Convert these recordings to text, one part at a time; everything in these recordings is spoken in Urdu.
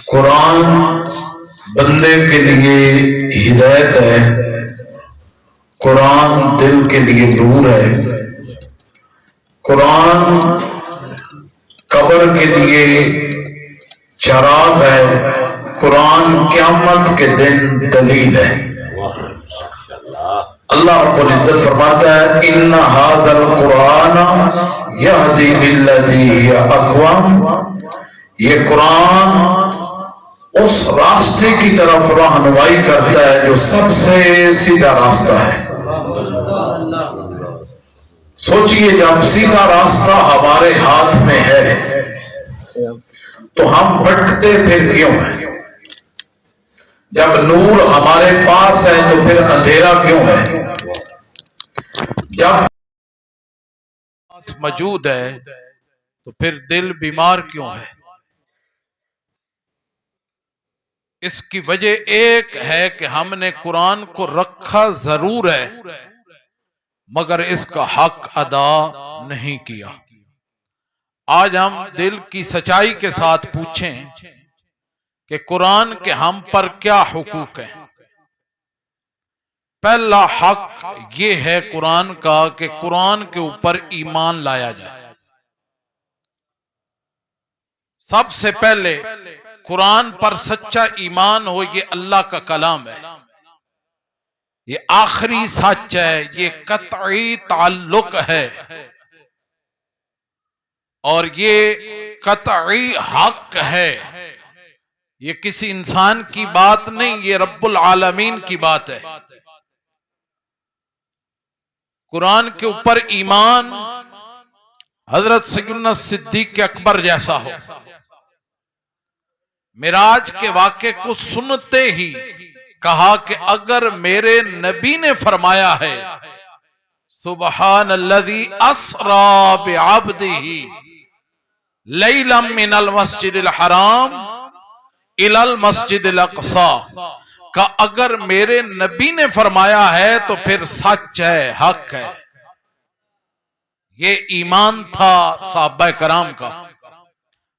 قرآن بندے کے لیے ہدایت ہے، قرآن دل کے لیے نور ہے، قرآن قبر کے لیے چراغ ہے، قرآن قیامت کے دن دلیل ہے۔ اللہ رب العزت فرماتا ہے ان ھذا القرآن یہدی للتی ہی اقوم، یہ قرآن اس راستے کی طرف رہنمائی کرتا ہے جو سب سے سیدھا راستہ ہے۔ سوچئے جب سیدھا راستہ ہمارے ہاتھ میں ہے تو ہم بھٹکتے پھر کیوں ہیں؟ جب نور ہمارے پاس ہے تو پھر اندھیرا کیوں ہے؟ جب موجود ہے تو پھر دل بیمار کیوں ہے؟ اس کی وجہ ایک ہے کہ ہم نے قرآن کو رکھا ضرور ہے مگر اس کا حق ادا نہیں کیا۔ آج ہم دل کی سچائی کے ساتھ پوچھیں کہ قرآن کے ہم پر کیا حقوق ہیں۔ پہلا حق یہ ہے قرآن کا کہ قرآن کے اوپر ایمان لایا جائے۔ سب سے پہلے قرآن پر سچا ایمان ہو، یہ اللہ کا کلام ہے، یہ آخری سچ ہے، یہ قطعی تعلق ہے اور یہ قطعی حق ہے۔ یہ کسی انسان کی بات نہیں، یہ رب العالمین کی بات ہے۔ قرآن کے اوپر ایمان حضرت سیدنا صدیق اکبر جیسا ہو۔ معراج کے واقعے کو سنتے ہی کہا کہ اگر میرے نبی نے فرمایا ہے سبحان الذی اسری بعبدہ لیلا من المسجد الحرام الی المسجد الاقصی، کہ اگر میرے نبی نے فرمایا ہے تو پھر سچ ہے، حق ہے۔ یہ ایمان تھا صحابہ کرام کا۔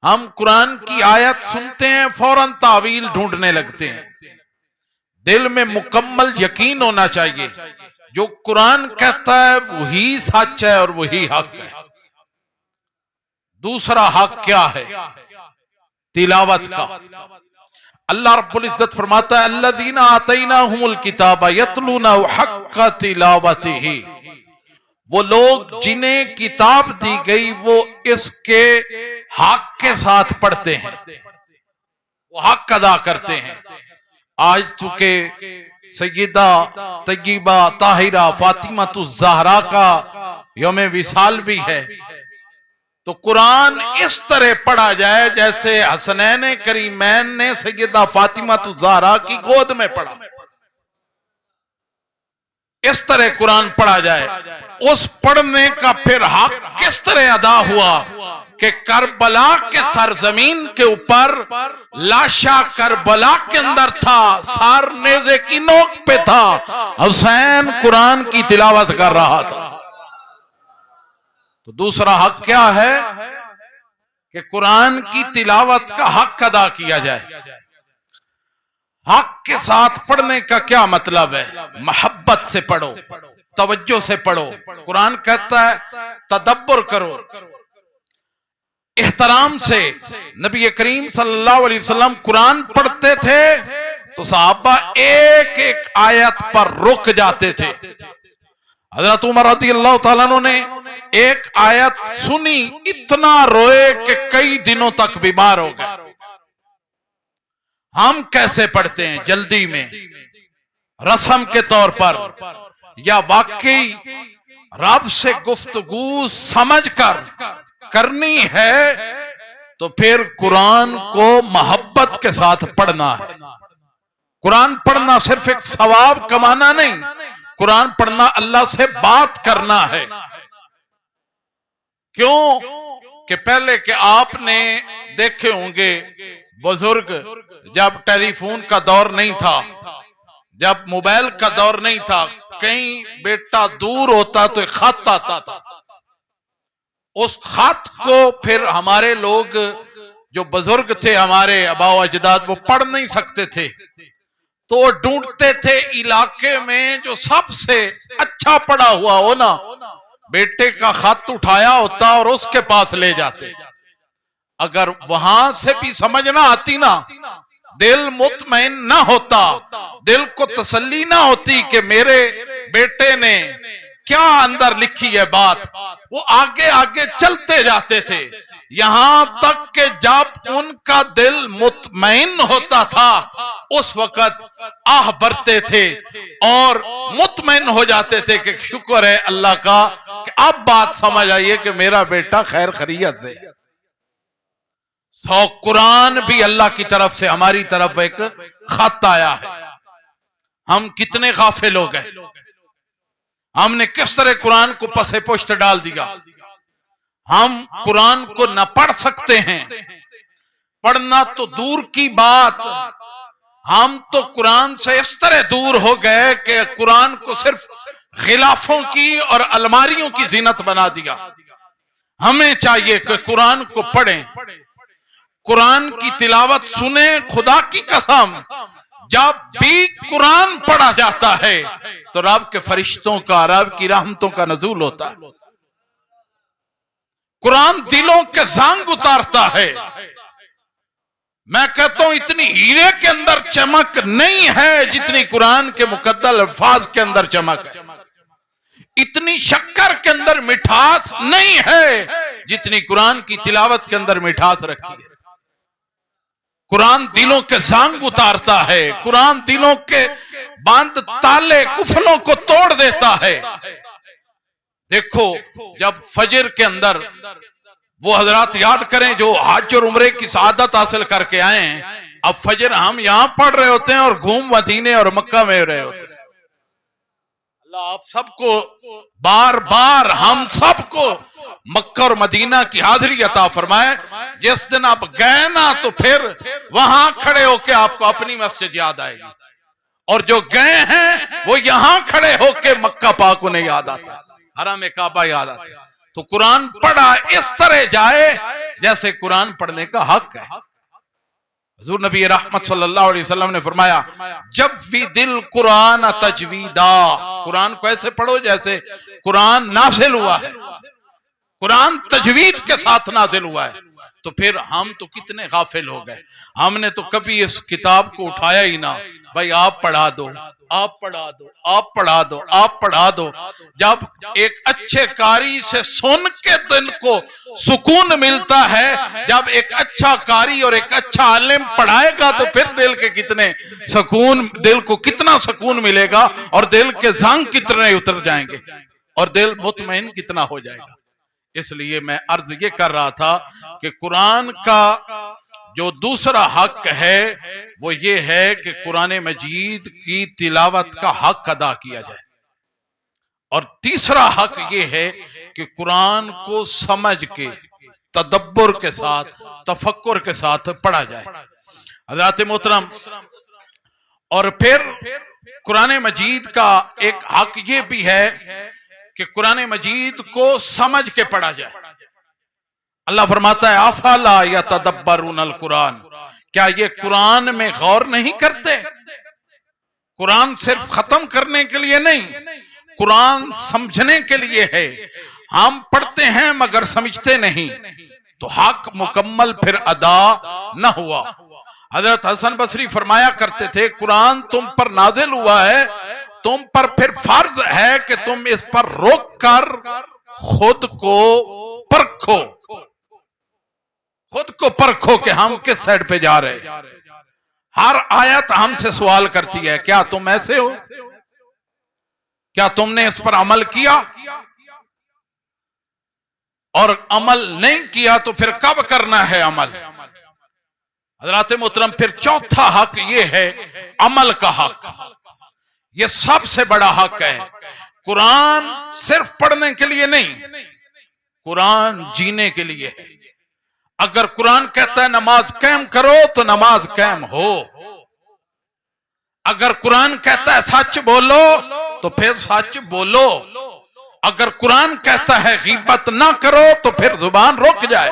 ہم قرآن کی آیت سنتے ہیں فوراً تعویل ڈھونڈنے لگتے ہیں۔ دل میں مکمل یقین ہونا چاہیے جو قرآن کہتا ہے وہی سچ ہے اور وہی حق ہے۔ دوسرا حق کیا ہے؟ تلاوت کا۔ اللہ رب العزت فرماتا ہے الذین آتیناہم الکتاب یتلونہ حق تلاوتہ، وہ لوگ جنہیں کتاب دی گئی وہ اس کے حق کے ساتھ پڑھتے ہیں، وہ حق ادا کرتے ہیں۔ آج چونکہ سیدہ طیبہ طاہرہ فاطمہ الزہرا کا یوم وصال بھی ہے تو قرآن اس طرح پڑھا جائے جیسے حسنین کریمین نے سیدہ فاطمہ الزہرا کی گود میں پڑھا، اس طرح قرآن پڑھا جائے۔ اس پڑھنے کا پھر حق کس طرح ادا ہوا کہ کربلا کے سرزمین کے اوپر لاشا کربلا کے اندر تھا، سار نیزے کی نوک پہ تھا، حسین قرآن کی تلاوت کر رہا تھا۔ تو دوسرا حق کیا ہے کہ قرآن کی تلاوت کا حق ادا کیا جائے۔ حق کے ساتھ پڑھنے کا کیا مطلب ہے؟ محبت سے پڑھو، توجہ سے پڑھو۔ قرآن کہتا ہے تدبر کرو، احترام سے۔ نبی کریم صلی اللہ علیہ وسلم قرآن پڑھتے تھے تو صحابہ ایک ایک آیت پر رک جاتے تھے۔ حضرت عمر رضی اللہ تعالیٰ عنہ نے ایک آیت سنی، اتنا روئے کہ کئی دنوں تک بیمار ہو گئے۔ ہم کیسے پڑھتے ہیں؟ جلدی میں، رسم کے طور پر، یا واقعی رب سے گفتگو سمجھ کر کرنی ہے تو پھر قرآن کو محبت کے ساتھ پڑھنا ہے۔ قرآن پڑھنا صرف ایک ثواب کمانا نہیں، قرآن پڑھنا اللہ سے بات کرنا ہے۔ کیوں کہ پہلے کہ آپ نے دیکھے ہوں گے بزرگ، جب ٹیلی فون کا دور نہیں تھا، جب موبائل کا دور نہیں تھا، کہیں بیٹا دور ہوتا تو ایک خط آتا تھا، اس خط کو پھر ہمارے لوگ جو بزرگ تھے ہمارے آبا و اجداد وہ پڑھ نہیں سکتے تھے تو وہ ڈھونڈتے تھے علاقے میں جو سب سے اچھا پڑھا ہوا ہو نا، بیٹے کا خط اٹھایا ہوتا اور اس کے پاس لے جاتے. اگر وہاں سے بھی سمجھ نہ آتی نا، دل مطمئن نہ ہوتا، دل کو تسلی نہ ہوتی کہ میرے بیٹے نے کیا اندر لکھی ہے بات، وہ آگے آگے چلتے جاتے تھے یہاں تک کہ جب ان کا دل مطمئن ہوتا تھا اس وقت آہ بھرتے تھے اور مطمئن ہو جاتے تھے کہ شکر ہے اللہ کا کہ اب بات سمجھ آئیے کہ میرا بیٹا خیر خیریت سے. سو قرآن بھی اللہ کی طرف سے ہماری طرف ایک خط آیا ہے. ہم کتنے غافل ہو گئے، ہم نے کس طرح قرآن کو پسے پشت ڈال دیا. ہم قرآن کو نہ پڑھ سکتے ہیں، پڑھنا تو دور کی بات، ہم تو قرآن سے اس طرح دور ہو گئے کہ قرآن کو صرف غلافوں کی اور الماریوں کی زینت بنا دیا. ہمیں چاہیے کہ قرآن کو پڑھیں، قرآن کی تلاوت سنیں. خدا کی قسم جب بھی قرآن پڑھا جاتا ہے تو رب کے فرشتوں کا، رب کی رحمتوں کا نزول ہوتا ہے. قرآن دلوں کے زنگ اتارتا ہے. میں کہتا ہوں اتنی ہیرے کے اندر چمک نہیں ہے جتنی قرآن کے مقدس الفاظ کے اندر چمک ہے. اتنی شکر کے اندر مٹھاس نہیں ہے جتنی قرآن کی تلاوت کے اندر مٹھاس رکھی ہے. قرآن دلوں کے زنگ اتارتا ہے، قرآن دلوں کے بند تالے کفلوں کو توڑ دیتا ہے. دیکھو جب فجر کے اندر وہ حضرات یاد کریں جو حج اور عمرے کی سعادت حاصل کر کے آئے ہیں، اب فجر ہم یہاں پڑھ رہے ہوتے ہیں اور گھوم مدینے اور مکہ میں رہے ہوتے ہیں. اللہ آپ سب کو بار بار ہم سب کو مکہ اور مدینہ کی حاضری عطا فرمائے. جس دن آپ گئے نا تو پھر وہاں کھڑے ہو کے آپ کو اپنی مسجد یاد آئے گی، اور جو گئے ہیں وہ یہاں کھڑے ہو کے مکہ پاک انہیں یاد آتا ہے، حرم کعبہ یاد آتا ہے. تو قرآن پڑھا اس طرح جائے جیسے قرآن پڑھنے کا حق ہے. حضور نبی رحمت صلی اللہ علیہ وسلم نے فرمایا جب بھی دل قرآن تجویدہ، قرآن کو ایسے پڑھو جیسے قرآن نازل ہوا ہے، قرآن تجوید کے ساتھ نازل ہوا ہے. تو پھر ہم تو کتنے غافل ہو گئے، ہم نے تو کبھی اس کتاب کو اٹھایا ہی نہ. بھائی آپ پڑھا دو، آپ پڑھا دو، آپ پڑھا دو، آپ پڑھا دو. جب ایک اچھے قاری سے سن کے دل کو سکون ملتا ہے، جب ایک اچھا قاری اور ایک اچھا عالم پڑھائے گا تو پھر دل کے کتنے سکون، دل کو کتنا سکون ملے گا اور دل کے زنگ کتنے اتر جائیں گے اور دل مطمئن کتنا ہو جائے گا. اس لیے میں عرض یہ کر رہا تھا کہ قرآن کا جو دوسرا حق ہے وہ یہ ہے کہ قرآن مجید کی تلاوت کا حق ادا کیا جائے، اور تیسرا حق یہ ہے کہ قرآن کو سمجھ کے تدبر کے ساتھ، تفکر کے ساتھ پڑھا جائے. حضرات محترم، اور پھر قرآن مجید کا ایک حق یہ بھی ہے کہ قرآن مجید کو سمجھ کے پڑھا جائے. اللہ فرماتا ہے افلا یتدبرون القرآن، کیا یہ قرآن میں غور نہیں کرتے؟ قرآن صرف ختم کرنے کے لیے نہیں، قرآن سمجھنے کے لیے ہے. ہم پڑھتے ہیں مگر سمجھتے نہیں تو حق مکمل پھر ادا نہ ہوا. حضرت حسن بصری فرمایا کرتے تھے قرآن تم پر نازل ہوا ہے، تم پر پھر فرض ہے کہ تم اس پر رک کر خود کو پرکھو، خود کو پرکھو کہ ہم کس سائڈ پہ جا رہے ہیں. ہر آیت ہم سے سوال کرتی ہے کیا تم ایسے ہو، کیا تم نے اس پر عمل کیا، اور عمل نہیں کیا تو پھر کب کرنا ہے عمل. حضرات محترم، پھر چوتھا حق یہ ہے عمل کا حق. یہ سب سے بڑا حق ہے. قرآن صرف پڑھنے کے لیے نہیں، قرآن جینے کے لیے ہے. اگر قرآن کہتا ہے نماز قائم کرو تو نماز قائم ہو. اگر قرآن کہتا ہے سچ بولو تو پھر سچ بولو. اگر قرآن کہتا ہے غیبت نہ کرو تو پھر زبان رک جائے.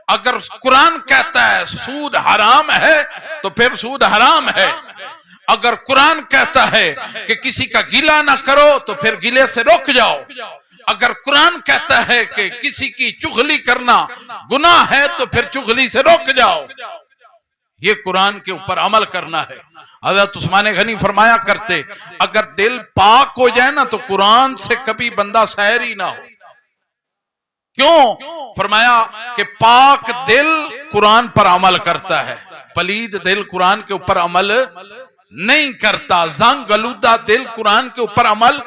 اگر قرآن کہتا ہے سود حرام ہے تو پھر سود حرام ہے. اگر قرآن کہتا ہے کہ کسی کا گلہ نہ کرو تو پھر گلے سے رک جاؤ. اگر قرآن کہتا ہے کہ کسی کی چغلی کرنا گناہ ہے تو پھر چغلی سے رک جاؤ. یہ قرآن کے اوپر عمل کرنا ہے. حضرت عثمان غنی فرمایا کرتے اگر دل پاک ہو جائے نا تو قرآن سے کبھی بندہ سیر ہی نہ ہو. کیوں؟ فرمایا کہ پاک دل قرآن پر عمل کرتا ہے، پلید دل قرآن کے اوپر عمل نہیں کرتا. زنگ آلودہ دل قرآن کے اوپر عمل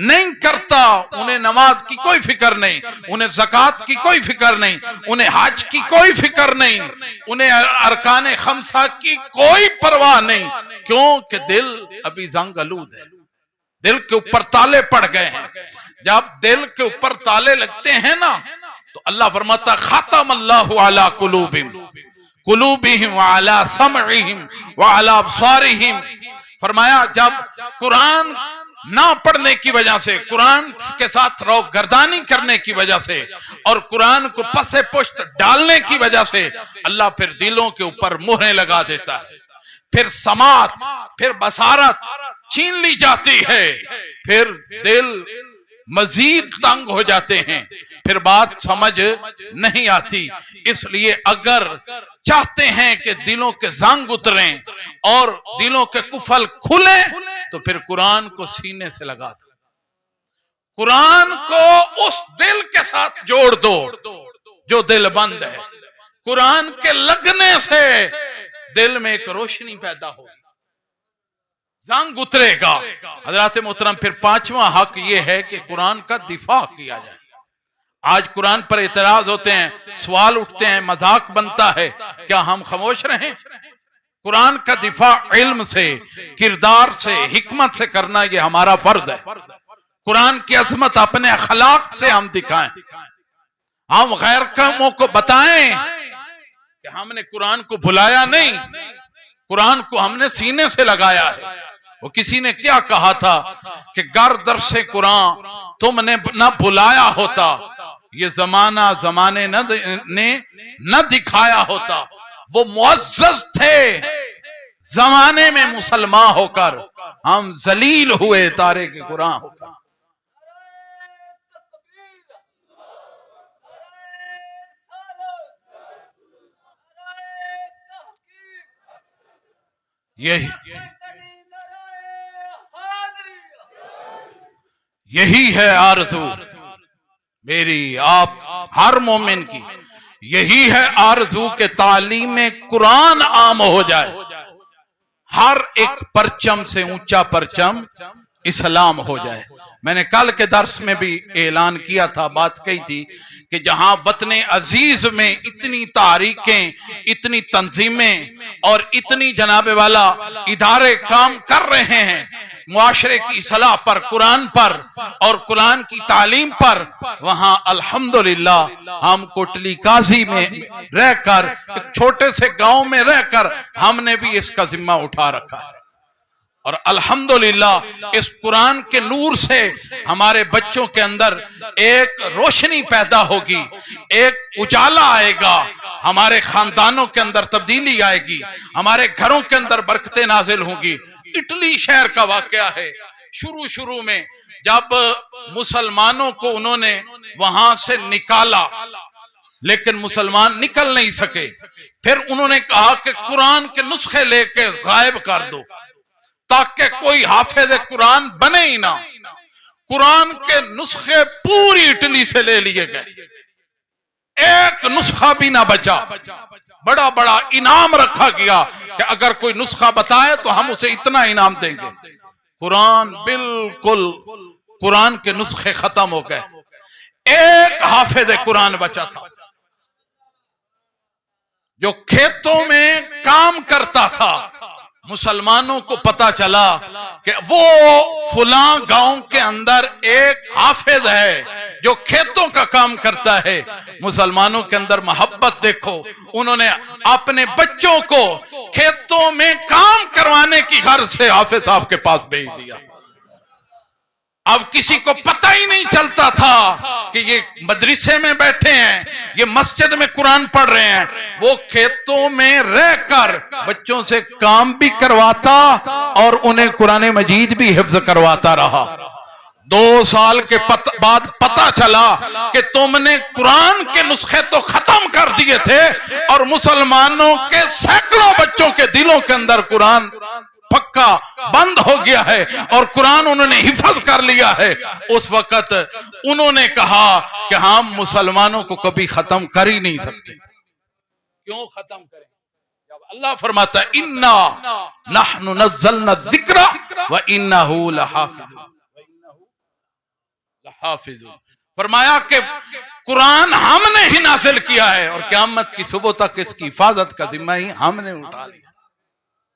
نہیں کرتا. انہیں نماز کی کوئی فکر نہیں، انہیں زکوٰۃ کی کوئی فکر نہیں، انہیں حج کی کوئی فکر نہیں، انہیں ارکان خمسہ کی کوئی پرواہ نہیں. کیوں کہ دل ابھی زنگ آلود ہے، دل کے اوپر تالے پڑ گئے ہیں. جب دل کے اوپر تالے لگتے ہیں نا تو اللہ فرماتا ختم اللہ علی قلوبہم وعلی سمعہم وعلی ابصارہم. فرمایا جب قرآن نہ پڑھنے کی وجہ سے، قرآن کے ساتھ رو گردانی کرنے کی وجہ سے اور قرآن کو پس پشت ڈالنے کی وجہ سے اللہ پھر دلوں کے اوپر مہریں لگا دیتا ہے. پھر سماعت، پھر بصارت چھین لی جاتی ہے، پھر دل مزید تنگ ہو جاتے ہیں، پھر بات سمجھ نہیں آتی. اس لیے اگر چاہتے ہیں کہ دلوں کے زنگ اتریں اور دلوں کے قفل کھلیں تو پھر قرآن کو سینے سے لگا دو، قرآن کو اس دل کے ساتھ جوڑ دو جو دل بند ہے. قرآن کے لگنے سے دل میں ایک روشنی پیدا ہوگی، زنگ اترے گا. حضرات محترم پھر پانچواں حق یہ ہے کہ قرآن کا دفاع کیا جائے. آج قرآن پر اعتراض ہوتے ہیں، سوال اٹھتے ہیں، مذاق بنتا ہے، کیا ہم خاموش رہیں؟ قرآن کا دفاع علم سے، کردار سے، حکمت سے کرنا یہ ہمارا فرض ہے. قرآن کی عظمت اپنے اخلاق سے ہم دکھائیں، ہم غیر قوموں کو بتائیں کہ ہم نے قرآن کو بھلایا نہیں، قرآن کو ہم نے سینے سے لگایا ہے. وہ کسی نے کیا کہا تھا کہ گر درس قرآن تم نے نہ بھلایا ہوتا، یہ زمانے نے نہ دکھایا ہوتا. وہ معزز تھے زمانے میں مسلمان ہو کر، ہم ذلیل ہوئے تارے کے قرآن ہو کر. یہی ہے آرزو میری آپ ہر مومن کی، یہی ہے آرزو کہ تعلیم قرآن عام ہو جائے، ہر ایک پرچم سے اونچا پرچم اسلام ہو جائے. میں نے کل کے درس میں بھی اعلان کیا تھا، بات کہی تھی کہ جہاں وطن عزیز میں اتنی تحریکیں، اتنی تنظیمیں اور اتنی جناب والا ادارے کام کر رہے ہیں معاشرے کی اصلاح پر، قرآن پر اور قرآن کی تعلیم پر، وہاں الحمدللہ ہم کوٹلی قاضی میں رہ کر، ایک چھوٹے سے گاؤں میں رہ کر ہم نے بھی اس کا ذمہ اٹھا رکھا ہے. اور الحمدللہ اس قرآن کے نور سے ہمارے بچوں کے اندر ایک روشنی پیدا ہوگی، ایک اجالا آئے گا، ہمارے خاندانوں کے اندر تبدیلی آئے گی، ہمارے گھروں کے اندر برکتیں نازل ہوں گی. اٹلی شہر کا واقعہ ہے، شروع میں جب مسلمانوں کو انہوں نے وہاں سے نکالا لیکن مسلمان نکل نہیں سکے، پھر انہوں نے کہا کہ قرآن کے نسخے لے کے غائب کر دو تاکہ کوئی حافظ قرآن بنے ہی نہ. قرآن کے نسخے پوری اٹلی سے لے لیے گئے، ایک نسخہ بھی نہ بچا. بڑا بڑا انعام رکھا گیا کہ اگر کوئی نسخہ بتائے تو ہم اسے اتنا انعام دیں گے. قرآن بالکل، قرآن کے نسخے ختم ہو گئے، ایک حافظ قرآن بچا تھا جو کھیتوں میں کام کرتا تھا. مسلمانوں کو پتا چلا کہ وہ فلاں گاؤں کے اندر ایک حافظ ہے جو کھیتوں کا کام کرتا ہے. مسلمانوں کے اندر محبت دیکھو، انہوں نے اپنے بچوں کو کھیتوں میں کام کروانے کی غرض سے حافظ صاحب کے پاس بھیج دیا. اب کسی کو پتہ ہی نہیں چلتا تھا کہ یہ مدرسے میں بیٹھے ہیں، یہ مسجد میں قرآن پڑھ رہے ہیں. وہ کھیتوں میں رہ کر بچوں سے کام بھی کرواتا اور انہیں قرآن مجید بھی حفظ کرواتا رہا. 2 سال کے بعد پتہ چلا کہ تم نے قرآن کے نسخے تو ختم کر دیے تھے اور مسلمانوں کے سینکڑوں بچوں کے دلوں کے اندر قرآن پکا بند ہو گیا ہے اور قرآن انہوں نے حفظ کر لیا ہے. اس وقت انہوں نے کہا کہ ہم مسلمانوں کو کبھی ختم کر ہی نہیں سکتے. کیوں ختم کریں جب اللہ فرماتا ہے اِنَّا نَحْنُ نَزَّلْنَا الذِّكْرَ وَإِنَّهُ لَحَافِظٌ. فرمایا کہ قرآن ہم نے ہی نازل کیا ہے اور قیامت کی صبح تک اس کی حفاظت کا ذمہ ہی ہم نے اٹھا لیا.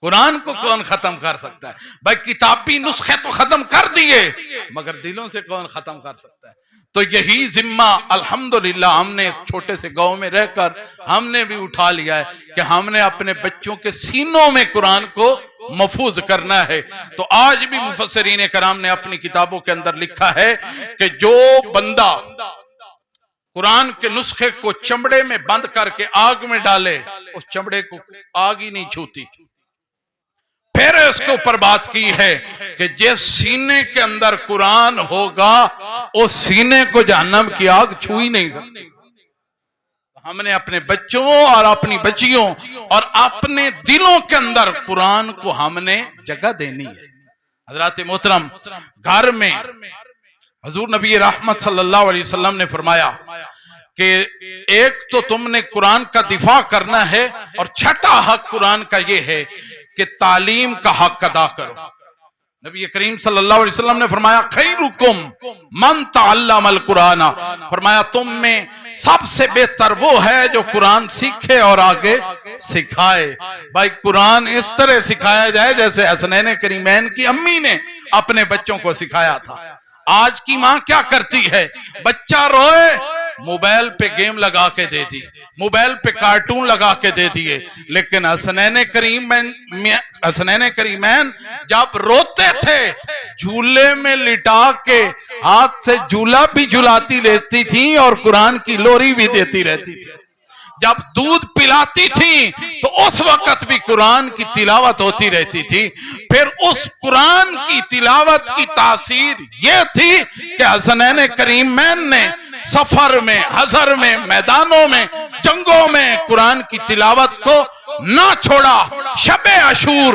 قرآن کو کون ختم کر سکتا ہے؟ بھائی کتابی نسخے تو ختم کر دیے مگر دلوں سے کون ختم کر سکتا ہے؟ تو یہی ذمہ الحمدللہ ہم نے اس چھوٹے سے گاؤں میں رہ کر ہم نے بھی اٹھا لیا ہے کہ ہم نے اپنے بچوں کے سینوں میں قرآن کو محفوظ کرنا ہے. تو آج بھی مفسرین کرام نے اپنی کتابوں کے اندر لکھا ہے کہ جو بندہ قرآن کے نسخے کو چمڑے میں بند کر کے آگ میں ڈالے اس چمڑے کو آگ ہی نہیں چھوتی. پھر اس کے اوپر بات کی ہے کہ جس سینے کے اندر قرآن ہوگا اس سینے کو جہنم کی آگ چھو ہی نہیں سکتی. ہم نے اپنے بچوں اور اپنی بچیوں اور اپنے دلوں کے اندر قرآن کو ہم نے جگہ دینی ہے. حضرات محترم، گھر میں حضور نبی رحمت صلی اللہ علیہ وسلم نے فرمایا کہ ایک تو تم نے قرآن کا دفاع کرنا ہے اور چھٹا حق قرآن کا یہ ہے کہ تعلیم کا حق ادا کرو. نبی کریم صلی اللہ علیہ وسلم نے فرمایا خیرکم من تعلم القرآن، فرمایا تم میں سب سے بہتر وہ ہے جو قرآن سیکھے اور آگے سکھائے. بھائی قرآن اس طرح سکھایا جائے جیسے حسنین کریمین کی امی نے اپنے بچوں کو سکھایا تھا. آج کی ماں کیا کرتی ہے؟ بچہ روئے موبائل پہ گیم لگا کے دے دی، موبائل پہ کارٹون لگا کے دے دیے. لیکن حسنین کریمین جب روتے تھے جھولے میں لٹا کے ہاتھ سے جھولا بھی جھلاتی لیتی تھی اور قرآن کی لوری بھی دیتی رہتی تھی. جب دودھ پلاتی تھی تو اس وقت بھی قرآن کی تلاوت ہوتی رہتی تھی. پھر اس قرآن کی تلاوت کی تاثیر یہ تھی کہ حسنین کریمین نے سفر میں، حضر میں، میدانوں میں، جنگوں میں قرآن کی تلاوت کو نہ چھوڑا. شب عاشور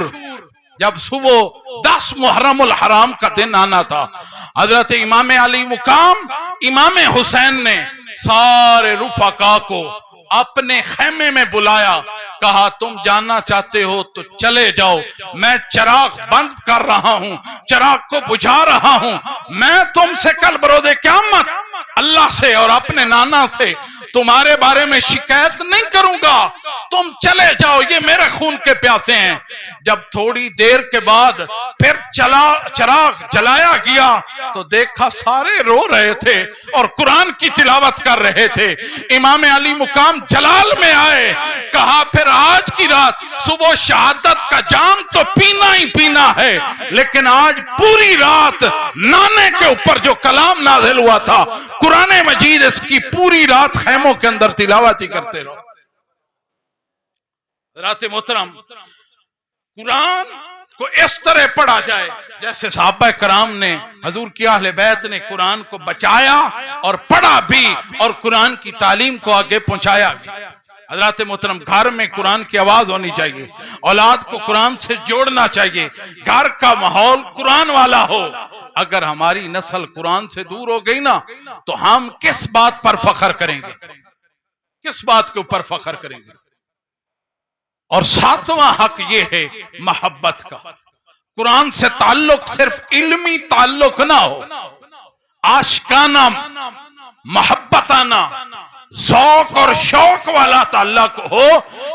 جب صبح 10 محرم الحرام کا دن آنا تھا، حضرت امام علی مقام امام حسین نے سارے رفقا کو اپنے خیمے میں بلایا، کہا تم جاننا چاہتے ہو تو چلے جاؤ، میں چراغ بند کر رہا ہوں، چراغ کو بجھا رہا ہوں. میں تم سے کل بروز قیامت اللہ سے اور اپنے نانا سے تمہارے بارے میں شکایت نہیں کروں گا، تم چلے جاؤ، یہ میرے خون کے پیاسے ہیں. جب تھوڑی دیر کے بعد پھر چراغ جلایا گیا تو دیکھا سارے رو رہے تھے اور قرآن کی تلاوت کر رہے تھے. امام علی مقام جلال میں آئے، کہا پھر آج کی رات صبح شہادت کا جام تو پینا ہی پینا ہے، لیکن آج پوری رات نانے کے اوپر جو کلام نازل ہوا تھا قرآن مجید، اس کی پوری رات خیموں کے اندر تلاوت ہی کرتے رہو. حضرات محترم، قرآن کو اس طرح پڑھا جائے جیسے صحابہ کرام نے، حضور کی اہل بیت نے قرآن کو بچایا اور پڑھا بھی اور قرآن کی تعلیم کو آگے پہنچایا بھی. حضرات محترم، گھر میں قرآن کی آواز ہونی چاہیے، اولاد کو قرآن سے جوڑنا چاہیے، گھر کا ماحول قرآن والا ہو. اگر ہماری نسل قرآن سے دور ہو گئی نا تو ہم کس بات پر فخر کریں گے؟ کس بات کے اوپر فخر کریں گے؟ اور 7واں حق یہ ہے محبت کا. قرآن سے تعلق صرف علمی تعلق نہ ہو، عاشقانہ، محبتانہ، ذوق اور شوق والا تعلق ہو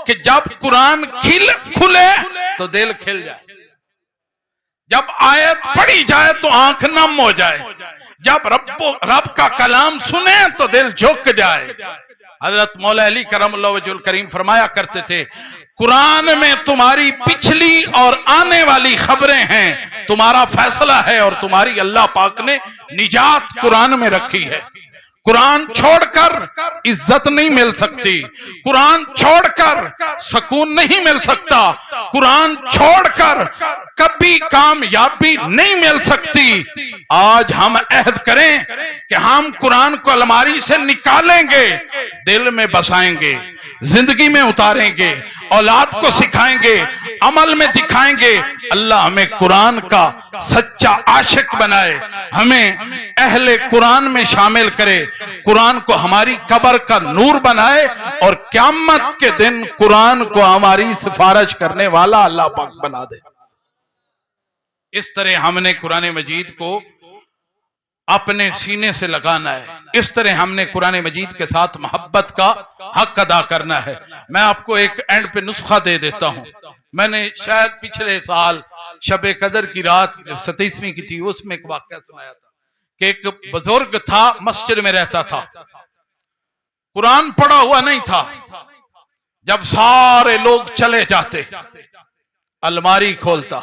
کہ جب قرآن کھلے تو دل کھل جائے، جب آیت پڑھی جائے تو آنکھ نم ہو جائے، جب رب کا کلام سنے تو دل جھک جائے. حضرت مولا علی کرم اللہ وجہ الکریم فرمایا کرتے تھے قرآن میں تمہاری پچھلی اور آنے والی خبریں ہیں، تمہارا فیصلہ ہے اور تمہاری اللہ پاک نے نجات قرآن میں رکھی ہے. قرآن چھوڑ کر عزت نہیں مل سکتی، قرآن چھوڑ کر سکون نہیں مل سکتا، قرآن چھوڑ کر کبھی کامیابی نہیں مل سکتی. آج ہم عہد کریں کہ ہم قرآن کو الماری سے نکالیں گے، دل میں بسائیں گے، زندگی میں اتاریں گے، اولاد کو سکھائیں گے، عمل میں دکھائیں گے. اللہ ہمیں قرآن کا سچا عاشق بنائے، ہمیں اہل قرآن میں شامل کرے، قرآن کو ہماری قبر کا نور بنائے اور قیامت کے دن قرآن کو ہماری سفارش کرنے والا اللہ پاک بنا دے. اس طرح ہم نے قرآن مجید کو اپنے سینے سے لگانا ہے، اس طرح ہم نے قرآن مجید کے ساتھ محبت کا حق ادا کرنا ہے. میں آپ کو ایک اینڈ پہ نسخہ دے دیتا ہوں. میں نے شاید پچھلے سال شب قدر کی رات جو 27ویں کی تھی اس میں ایک واقعہ سنایا تھا کہ ایک بزرگ تھا، مسجد میں رہتا تھا، قرآن پڑھا ہوا نہیں تھا. جب سارے لوگ چلے جاتے الماری کھولتا،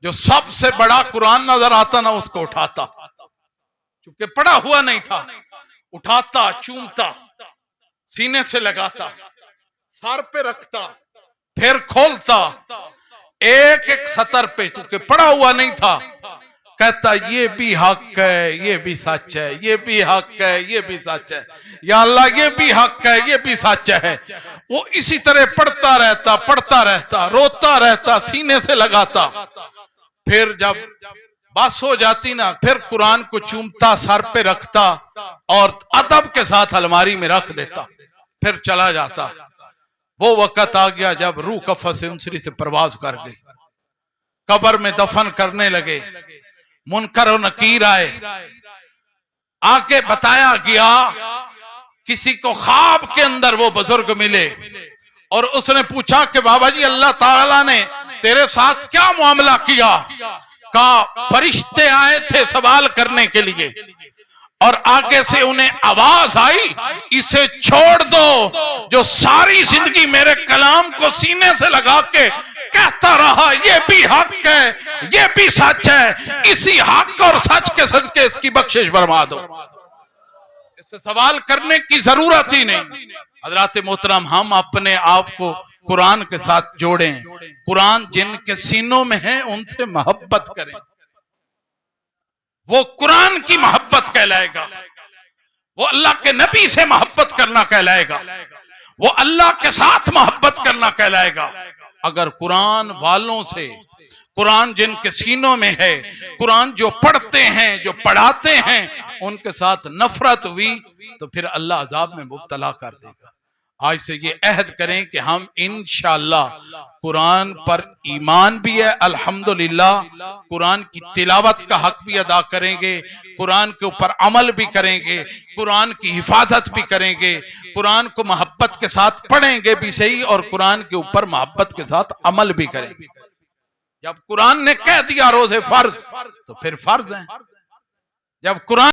جو سب سے بڑا قرآن نظر آتا نا اس کو اٹھاتا، چونکہ پڑھا ہوا نہیں تھا، اٹھاتا، چومتا، سینے سے لگاتا، سر پہ رکھتا، پھر کھولتا، ایک ایک سطر پہ، چونکہ پڑھا ہوا نہیں تھا، کہتا یہ بھی حق ہے، یہ بھی سچ ہے، یہ بھی حق ہے، یہ بھی سچ ہے، یا اللہ یہ بھی حق ہے، یہ بھی سچ ہے. وہ اسی طرح پڑھتا رہتا، روتا رہتا، سینے سے لگاتا. پھر جب بس ہو جاتی نا، پھر قرآن کو چومتا، سر پہ رکھتا اور ادب کے ساتھ الماری میں رکھ دیتا، پھر چلا جاتا. وہ وقت آ گیا جب روح کفن انسری سے پرواز کر گئی، قبر میں دفن کرنے لگے، منکر و نکیر آئے، آگے بتایا گیا کسی کو خواب کے اندر وہ بزرگ ملے اور اس نے پوچھا کہ بابا جی اللہ تعالیٰ نے تیرے ساتھ کیا معاملہ کیا؟ کہا فرشتے آئے تھے سوال کرنے کے لیے اور آگے سے انہیں آواز آئی اسے چھوڑ دو جو ساری زندگی میرے کلام کو سینے سے لگا کے کہتا رہا یہ بھی حق ہے، یہ بھی سچ ہے، اسی حق اور سچ کے صدقے اس کی بخشش فرما دو. اس سے سوال کرنے کی ضرورت ہی نہیں. حضرات محترم، ہم اپنے آپ کو قرآن کے ساتھ جوڑیں، قرآن جن کے سینوں میں ہے ان سے محبت کریں، وہ قرآن کی محبت کہلائے گا، وہ اللہ کے نبی سے محبت کرنا کہلائے گا، وہ اللہ کے ساتھ محبت کرنا کہلائے گا. اگر قرآن والوں سے، قرآن جن کے سینوں میں ہے، قرآن جو پڑھتے ہیں، جو پڑھاتے ہیں، ان کے ساتھ نفرت ہوئی تو پھر اللہ عذاب میں مبتلا کر دے گا. آج سے یہ عہد کریں کہ ہم انشاءاللہ قرآن پر ایمان بھی ہے، الحمدللہ قرآن کی تلاوت کا حق بھی ادا کریں گے، قرآن کے اوپر عمل بھی کریں گے، قرآن کی حفاظت بھی کریں گے، قرآن کو محبت کے ساتھ پڑھیں گے بھی صحیح اور قرآن کے اوپر محبت کے ساتھ عمل بھی کریں گے. جب قرآن نے کہہ دیا روزے فرض تو پھر فرض ہیں. جب قرآن